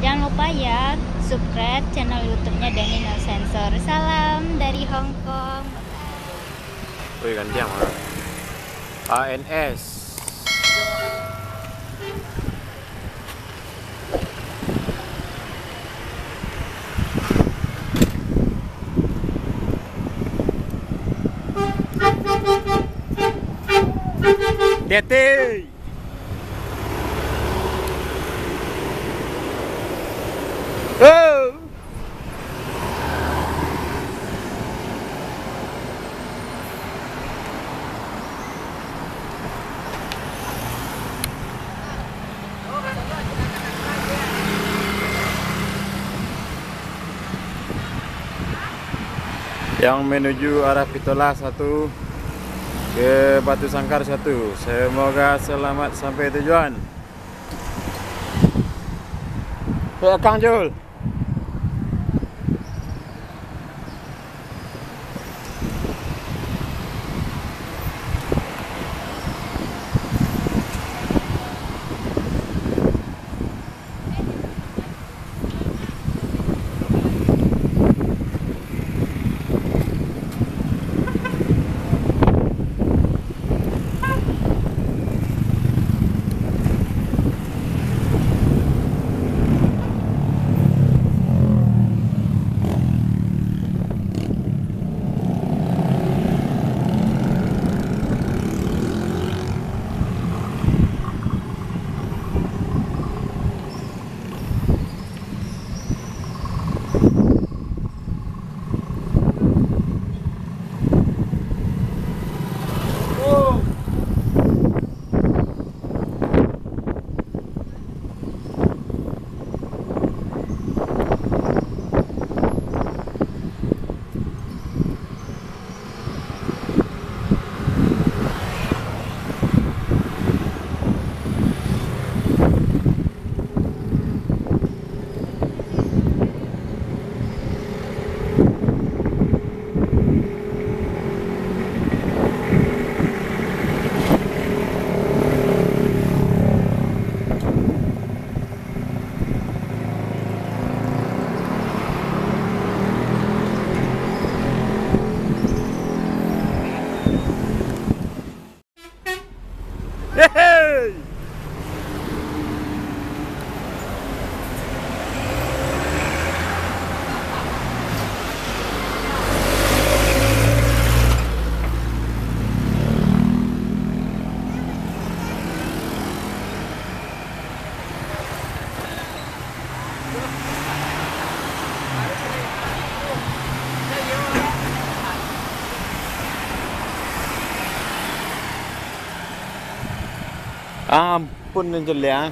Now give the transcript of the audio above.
Jangan lupa ya subscribe channel YouTube-nya Danny No Sensor. Salam dari Hong Kong. Wih, gantian mana? ANS. Hati-hati. Oh. Yang menuju arah Pitola 1 ke Batu Sangkar 1. Semoga selamat sampai tujuan. Ya, Kang Jul. Hey! Ampun, Angel ya.